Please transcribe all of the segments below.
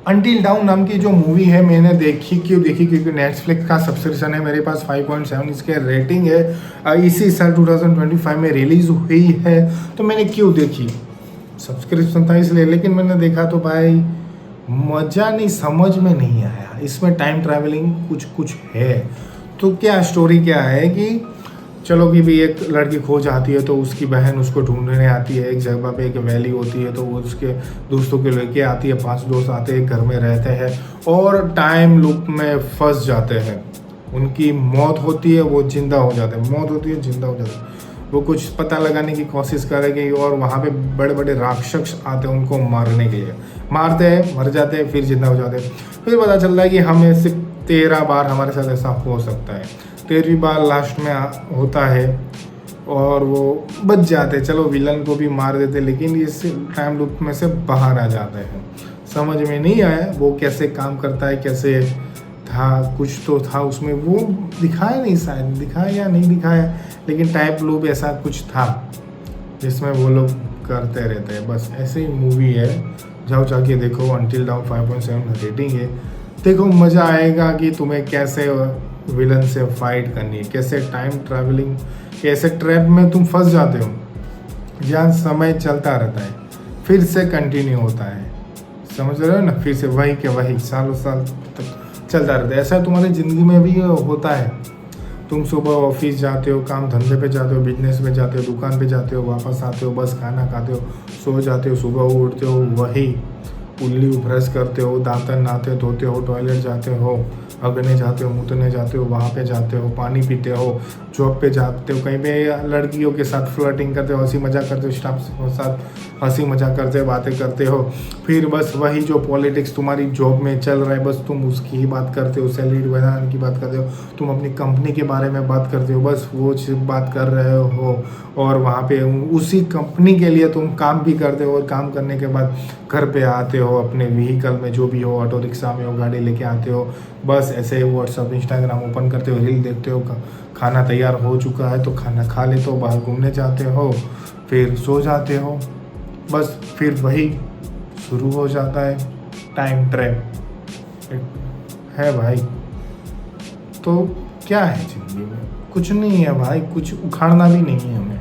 Until down नाम की जो मूवी है मैंने क्यों देखी क्योंकि नेटफ्लिक्स का सब्सक्रिप्शन है मेरे पास 5.7 इसके रेटिंग है। इसी साल 2025 में रिलीज़ हुई है। तो मैंने क्यों देखी, सब्सक्रिप्शन था इसलिए। लेकिन मैंने देखा तो भाई मज़ा नहीं, समझ में नहीं आया। इसमें टाइम ट्रैवलिंग कुछ कुछ है। तो क्या स्टोरी क्या है कि चलो कि भी एक लड़की खो जाती है तो उसकी बहन उसको ढूंढने आती है। एक जगह पे एक वैली होती है तो वो उसके दोस्तों के लेके आती है। 5 दोस्त आते हैं, घर में रहते हैं और टाइम लूप में फंस जाते हैं। उनकी मौत होती है, वो जिंदा हो जाते हैं, मौत होती है, जिंदा हो जाते हैं। वो कुछ पता लगाने की कोशिश करेंगे और वहाँ पे बड़े बड़े राक्षस आते हैं उनको मारने के लिए। मारते हैं, मर जाते हैं, फिर जिंदा हो जाते हैं। फिर पता चलता है कि हमें सिर्फ 13 बार हमारे साथ ऐसा हो सकता है। 13वीं बार लास्ट में होता है और वो बच जाते। चलो विलन को भी मार देते लेकिन इस टाइम लूप में से बाहर आ जाते हैं। समझ में नहीं आया वो कैसे काम करता है, कैसे था, कुछ तो था उसमें, वो दिखाया नहीं, शायद दिखाया या नहीं दिखाया, लेकिन टाइप लूप ऐसा कुछ था जिसमें वो लोग करते रहते हैं। बस ऐसे ही मूवी है, जाओ जाके देखो। अंटिल डाउन 5.7 रेटिंग है। देखो मज़ा आएगा कि तुम्हें कैसे विलन से फाइट करनी है, कैसे टाइम ट्रैवलिंग, कैसे ट्रैप में तुम फंस जाते हो जहाँ समय चलता रहता है फिर से कंटिन्यू होता है। समझ रहे हो ना, फिर से वही के वही सालों साल तक चलता रहता है। ऐसा तुम्हारी ज़िंदगी में भी होता है। तुम सुबह ऑफिस जाते हो, काम धंधे पे जाते हो, बिजनेस में जाते हो, दुकान पे जाते हो, वापस आते हो, बस खाना खाते हो, सो जाते हो, सुबह उठते हो, वही उल्ली ब्रश करते हो, दांतन नहाते धोते हो, टॉयलेट जाते हो, अगने जाते हो, मुतने जाते हो, वहाँ पे जाते हो, पानी पीते हो, जॉब पे जाते हो, कहीं पे लड़कियों के साथ फ्लर्टिंग करते हो, हंसी मजाक करते हो, स्टाफ के साथ हंसी मजाक करते हो, बातें करते हो। फिर बस वही जो पॉलिटिक्स तुम्हारी जॉब में चल रहा है बस तुम उसकी ही बात करते हो, सैलरी बढ़ाने की बात करते हो, तुम अपनी कंपनी के बारे में बात करते हो, बस वो बात कर रहे हो। और वहाँ पे उसी कंपनी के लिए तुम काम भी करते हो और काम करने के बाद घर पे आते हो अपने व्हीकल में, जो भी हो, ऑटो रिक्शा में हो, गाड़ी लेके आते हो। बस ऐसे ही व्हाट्सअप इंस्टाग्राम ओपन करते हो, रील देखते हो, खाना तैयार हो चुका है तो खाना खा लेते हो, बाहर घूमने जाते हो, फिर सो जाते हो। बस फिर वही शुरू हो जाता है टाइम ट्रैप है भाई। तो क्या है ज़िंदगी में, कुछ नहीं है भाई, कुछ उखाड़ना भी नहीं है हमें।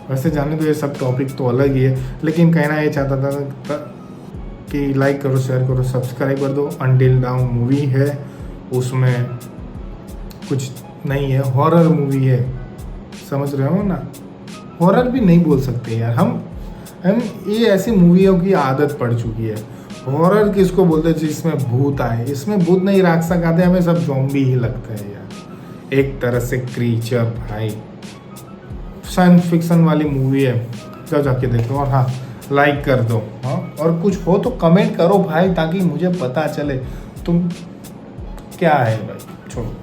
वैसे जाने तो ये सब टॉपिक तो अलग ही है, लेकिन कहना ये चाहता था कि लाइक करो, शेयर करो, सब्सक्राइब कर दो। अंटिल डाउन मूवी है, उसमें कुछ नहीं है, हॉरर मूवी है, समझ रहे हो ना। हॉरर भी नहीं बोल सकते यार हम ये ऐसी मूवियों की आदत पड़ चुकी है। हॉरर किसको बोलते हैं जिसमें भूत आए, इसमें भूत नहीं, राक्षस आते, हमें सब ज़ॉम्बी ही लगता है यार, एक तरह से क्रीचर। भाई साइंस फिक्शन वाली मूवी है, जाओ जाके देखो। और हाँ, लाइक कर दो। हाँ, और कुछ हो तो कमेंट करो भाई, ताकि मुझे पता चले तुम क्या है भाई। छोड़ो।